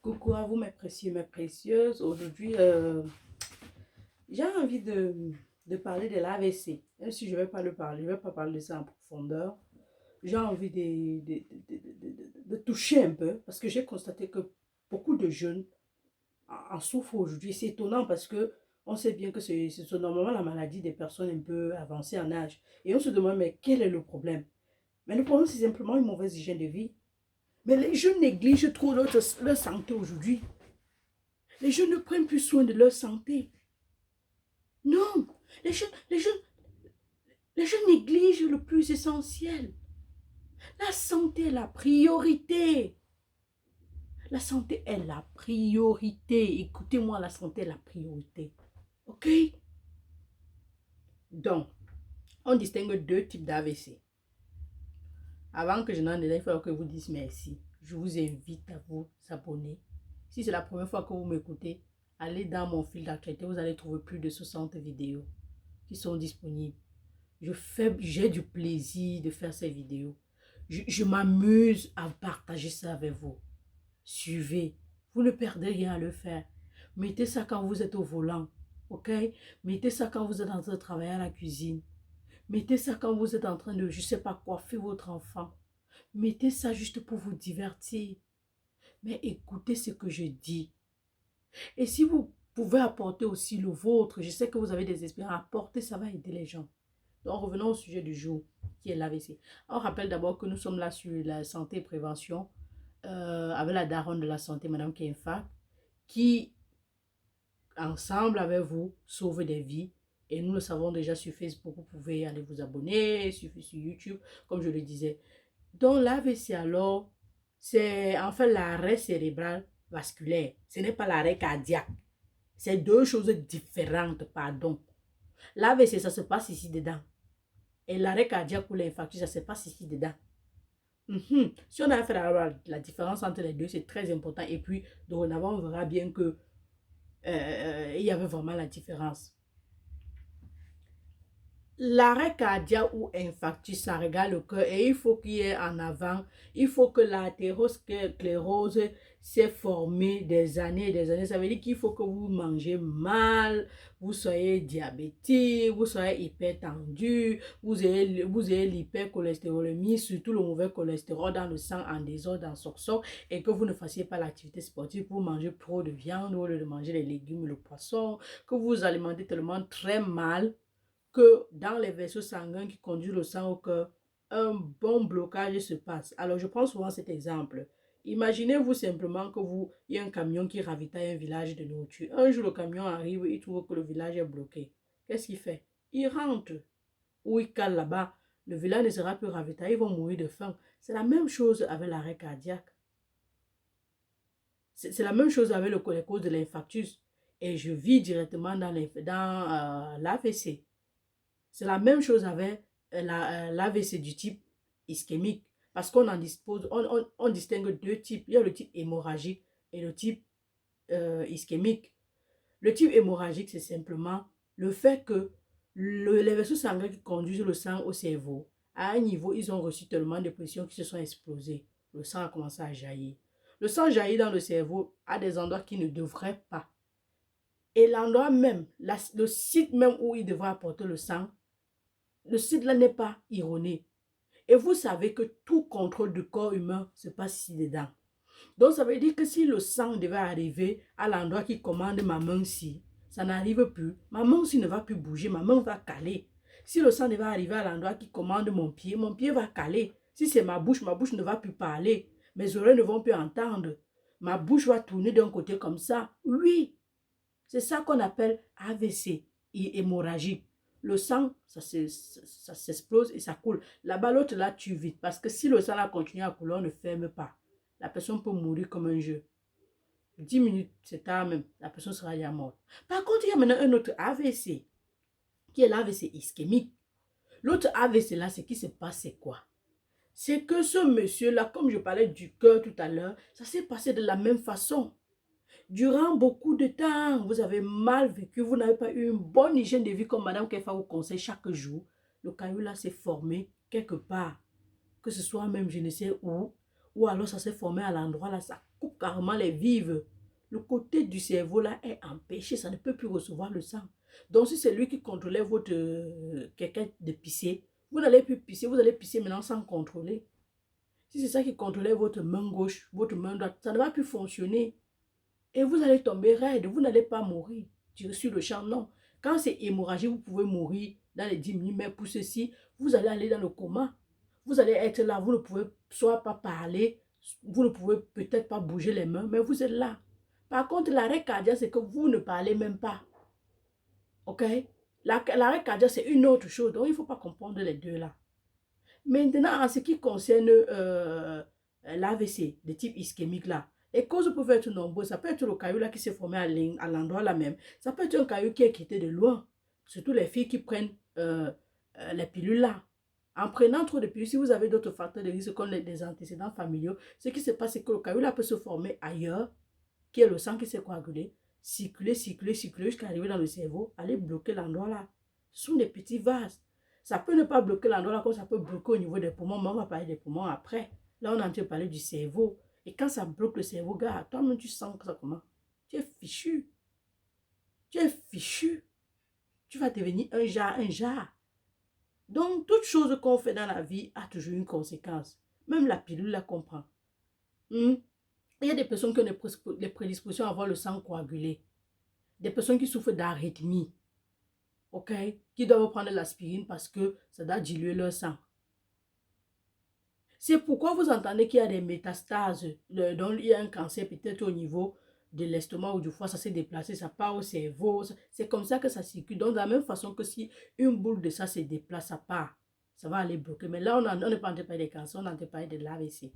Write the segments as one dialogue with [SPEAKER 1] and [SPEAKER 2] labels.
[SPEAKER 1] Coucou à vous mes précieux, mes précieuses. Aujourd'hui, j'ai envie de parler de l'AVC. Même si je ne vais pas le parler, je ne vais pas parler de ça en profondeur. J'ai envie de toucher un peu parce que j'ai constaté que beaucoup de jeunes en souffrent aujourd'hui. C'est étonnant parce que on sait bien que c'est normalement la maladie des personnes un peu avancées en âge. Et on se demande, mais quel est le problème? Mais le problème, c'est simplement une mauvaise hygiène de vie. Mais les jeunes négligent trop leur santé aujourd'hui. Les jeunes ne prennent plus soin de leur santé. Non, les jeunes, les jeunes, les jeunes négligent le plus essentiel. La santé est la priorité. La santé est la priorité. Écoutez-moi, la santé est la priorité. OK? Donc, on distingue deux types d'AVC. Avant que je n'en ai, il faut que je vous dise merci. Je vous invite à vous abonner. Si c'est la première fois que vous m'écoutez, allez dans mon fil d'actualité. Vous allez trouver plus de 60 vidéos qui sont disponibles. J'ai du plaisir de faire ces vidéos. Je m'amuse à partager ça avec vous. Suivez. Vous ne perdez rien à le faire. Mettez ça quand vous êtes au volant. OK? Mettez ça quand vous êtes en train de travailler à la cuisine. Mettez ça quand vous êtes en train de, je ne sais pas, coiffer votre enfant. Mettez ça juste pour vous divertir. Mais écoutez ce que je dis. Et si vous pouvez apporter aussi le vôtre, je sais que vous avez des expériences, apportez, ça va aider les gens. Donc, revenons au sujet du jour, qui est l'AVC. On rappelle d'abord que nous sommes là sur la santé et prévention, avec la daronne de la santé, Madame Kenfa, qui, ensemble avec vous, sauve des vies. Et nous le savons déjà sur Facebook, vous pouvez aller vous abonner, sur YouTube, comme je le disais. Donc, l'AVC, alors, c'est en fait l'arrêt cérébral vasculaire. Ce n'est pas l'arrêt cardiaque. C'est deux choses différentes, pardon. L'AVC, ça se passe ici dedans. Et l'arrêt cardiaque ou l'infarctus, ça se passe ici dedans. Si on a fait la différence entre les deux, c'est très important. Et puis, dorénavant, on verra bien que il y avait vraiment la différence. L'arrêt cardiaque ou infarctus, ça regarde le cœur et il faut qu'il y ait en avant, il faut que l'athérosclérose s'est formée des années et des années. Ça veut dire qu'il faut que vous mangez mal, vous soyez diabétique, vous soyez hypertendu, vous ayez l'hypercholestérolémie, surtout le mauvais cholestérol dans le sang en désordre, en sursaut, et que vous ne fassiez pas l'activité sportive, vous mangez trop de viande au lieu de manger les légumes, le poisson, que vous vous alimentez tellement très mal que dans les vaisseaux sanguins qui conduisent le sang au cœur, un bon blocage se passe. Alors, je prends souvent cet exemple. Imaginez-vous simplement que il y a un camion qui ravitaille un village de nourriture. Un jour, le camion arrive et il trouve que le village est bloqué. Qu'est-ce qu'il fait? Il rentre ou il cale là-bas. Le village ne sera plus ravitaillé, ils vont mourir de faim. C'est la même chose avec l'arrêt cardiaque. C'est la même chose avec les causes de l'infarctus. Et je vis directement dans l'AVC. C'est la même chose avec l'AVC du type ischémique. Parce qu'on en dispose, on distingue deux types. Il y a le type hémorragique et le type ischémique. Le type hémorragique, c'est simplement le fait que les vaisseaux sanguins qui conduisent le sang au cerveau, à un niveau, ils ont reçu tellement de pression qui se sont explosés. Le sang a commencé à jaillir. Le sang jaillit dans le cerveau à des endroits qui ne devraient pas. Et l'endroit même, le site même où il devrait apporter le sang, le site là n'est pas erroné. Et vous savez que tout contrôle du corps humain se passe ici dedans. Donc ça veut dire que si le sang devait arriver à l'endroit qui commande ma main-ci, ça n'arrive plus. Ma main-ci ne va plus bouger, ma main va caler. Si le sang devait arriver à l'endroit qui commande mon pied va caler. Si c'est ma bouche ne va plus parler. Mes oreilles ne vont plus entendre. Ma bouche va tourner d'un côté comme ça. Oui, c'est ça qu'on appelle AVC, hémorragique. Le sang, ça s'explose et ça coule. Là-bas, l'autre là tue vite. Parce que si le sang là continue à couler, on ne ferme pas. La personne peut mourir comme un jeu. 10 minutes, c'est tard même. La personne sera déjà morte. Par contre, il y a maintenant un autre AVC, qui est l'AVC ischémique. L'autre AVC là, ce qui se passe, c'est quoi? C'est que ce monsieur-là, comme je parlais du cœur tout à l'heure, ça s'est passé de la même façon. Durant beaucoup de temps, vous avez mal vécu, vous n'avez pas eu une bonne hygiène de vie comme Madame Kefa vous conseille chaque jour. Le caillou là s'est formé quelque part, que ce soit même je ne sais où, ou alors ça s'est formé à l'endroit là, ça coupe carrément les vives. Le côté du cerveau là est empêché, ça ne peut plus recevoir le sang. Donc si c'est lui qui contrôlait votre quelqu'un de pisser, vous n'allez plus pisser, vous allez pisser maintenant sans contrôler. Si c'est ça qui contrôlait votre main gauche, votre main droite, ça ne va plus fonctionner. Et vous allez tomber raide, vous n'allez pas mourir. Tirer sur le champ, non. Quand c'est hémorragique, vous pouvez mourir dans les 10 minutes, mais pour ceci, vous allez aller dans le coma. Vous allez être là, vous ne pouvez soit pas parler, vous ne pouvez peut-être pas bouger les mains, mais vous êtes là. Par contre, l'arrêt cardiaque, c'est que vous ne parlez même pas. OK? L'arrêt cardiaque, c'est une autre chose. Donc, il ne faut pas comprendre les deux là. Maintenant, en ce qui concerne l'AVC, de type ischémique là, les causes peuvent être nombreuses. Ça peut être le caillou là qui s'est formé à l'endroit là même. Ça peut être un caillou qui est quitté de loin. Surtout les filles qui prennent les pilules là. En prenant trop de pilules, si vous avez d'autres facteurs de risque comme des antécédents familiaux, ce qui se passe, c'est que le caillou là peut se former ailleurs, qui est le sang qui s'est coagulé, circuler, circuler, circuler jusqu'à arriver dans le cerveau, aller bloquer l'endroit là. Ce sont des petits vases. Ça peut ne pas bloquer l'endroit là, comme ça peut bloquer au niveau des poumons, mais on va parler des poumons après. Là, on est en train de parler du cerveau. Et quand ça bloque le cerveau, gars, toi-même, tu sens que ça comment? Tu es fichu. Tu es fichu. Tu vas devenir un jar, un jar. Donc, toute chose qu'on fait dans la vie a toujours une conséquence. Même la pilule la comprend. Il y a des personnes qui ont des prédispositions à avoir le sang coagulé. Des personnes qui souffrent d'arythmie. OK? Qui doivent prendre l'aspirine parce que ça doit diluer leur sang. C'est pourquoi vous entendez qu'il y a des métastases, donc il y a un cancer peut-être au niveau de l'estomac ou du foie, ça s'est déplacé, ça part au cerveau. C'est comme ça que ça circule. Donc de la même façon que si une boule de ça se déplace, ça part, ça va aller bloquer. Mais là, on n'est pas en train de parler des cancers, on est en train de parler de l'AVC.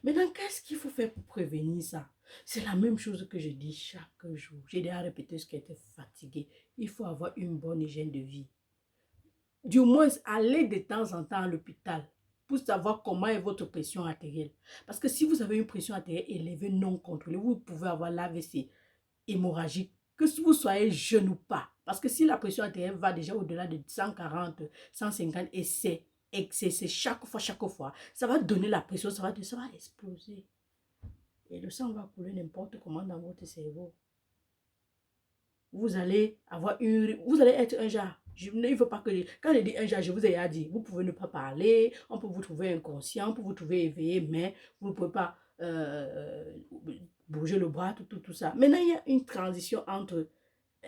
[SPEAKER 1] Maintenant, qu'est-ce qu'il faut faire pour prévenir ça? C'est la même chose que je dis chaque jour. J'ai déjà répété ce qui était fatigué. Il faut avoir une bonne hygiène de vie. Du moins, aller de temps en temps à l'hôpital pour savoir comment est votre pression artérielle. Parce que si vous avez une pression artérielle élevée non contrôlée, vous pouvez avoir l'AVC hémorragique, que vous soyez jeune ou pas. Parce que si la pression artérielle va déjà au-delà de 140, 150 et c'est chaque fois, ça va donner la pression, ça va exploser. Et le sang va couler n'importe comment dans votre cerveau. Vous allez être un genre. Il ne faut pas que, quand je dis un genre, je vous ai dit, vous pouvez ne pas parler, on peut vous trouver inconscient, on peut vous trouver éveillé, mais vous ne pouvez pas bouger le bras, tout ça. Maintenant, il y a une transition entre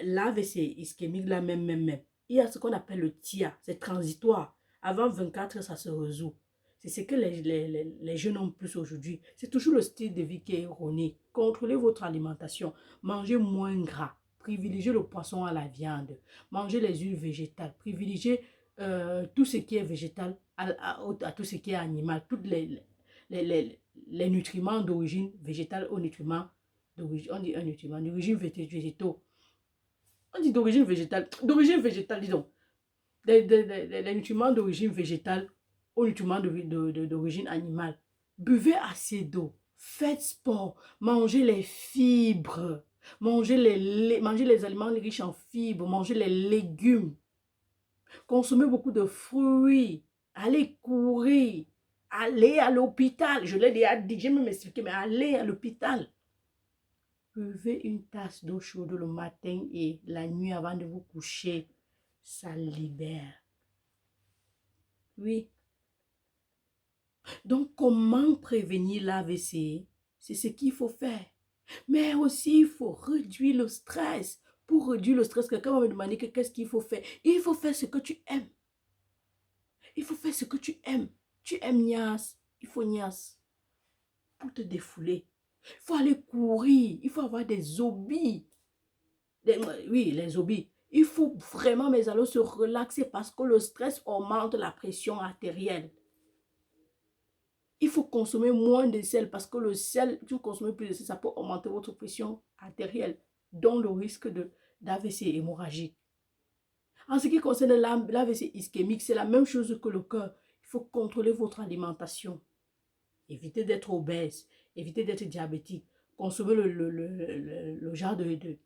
[SPEAKER 1] l'AVC ischémique, là même. Il y a ce qu'on appelle le TIA, c'est transitoire. Avant 24 heures, ça se résout. C'est ce que les jeunes ont plus aujourd'hui. C'est toujours le style de vie qui est erroné. Contrôlez votre alimentation, mangez moins gras. Privilégiez le poisson à la viande. Mangez les huiles végétales. Privilégiez tout ce qui est végétal à tout ce qui est animal. Tous les nutriments d'origine végétale aux nutriments d'origine. On dit un nutriment d'origine végétaux. On dit d'origine végétale, disons. Les nutriments d'origine végétale aux nutriments d'origine animale. Buvez assez d'eau. Faites sport. Mangez les fibres. Mangez les aliments riches en fibres, mangez les légumes. Consommez beaucoup de fruits. Allez courir. Allez à l'hôpital. Je l'ai déjà dit, je vais m'expliquer, mais allez à l'hôpital. Buvez une tasse d'eau chaude le matin et la nuit avant de vous coucher. Ça libère. Oui. Donc, comment prévenir l'AVC? C'est ce qu'il faut faire. Mais aussi, il faut réduire le stress. Pour réduire le stress, quelqu'un va me demander qu'est-ce qu'il faut faire. Il faut faire ce que tu aimes. Il faut faire ce que tu aimes. Tu aimes Nias. Il faut Nias. Pour te défouler. Il faut aller courir. Il faut avoir des hobbies. Oui, les hobbies. Il faut vraiment, mes amis, se relaxer parce que le stress augmente la pression artérielle. Il faut consommer moins de sel parce que le sel, si vous consommez plus de sel, ça peut augmenter votre pression artérielle, dont le risque d'AVC hémorragique. En ce qui concerne l'AVC ischémique, c'est la même chose que le cœur. Il faut contrôler votre alimentation. Évitez d'être obèse, évitez d'être diabétique. Consommez le genre de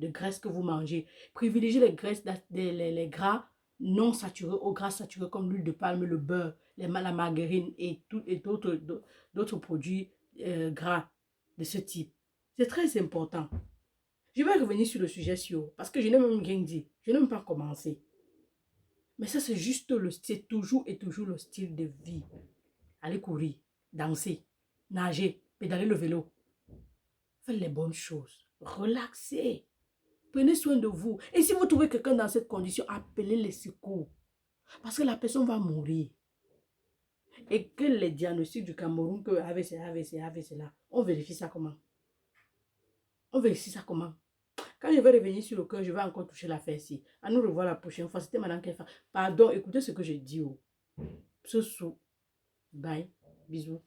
[SPEAKER 1] graisse que vous mangez. Privilégiez les graisses, les gras non saturés aux gras saturés comme l'huile de palme, le beurre, la margarine et d'autres produits gras. de ce type. C'est très important. Je vais revenir sur le sujet parce que je n'ai même rien dit. Je n'ai même pas commencé. Mais ça, c'est juste c'est toujours et toujours le style de vie. Aller courir, danser, nager, pédaler le vélo. Faites les bonnes choses. Relaxez. Prenez soin de vous. Et si vous trouvez quelqu'un dans cette condition, appelez les secours. Parce que la personne va mourir. Et que les diagnostics du Cameroun, que AVC, AVC, AVC là, on vérifie ça comment? On vérifie ça comment? Quand je vais revenir sur le cœur, je vais encore toucher la fesse. À nous revoir la prochaine fois. C'était Madame Kefa. Pardon, écoutez ce que je dis. Ce sou. Bye. Bisous.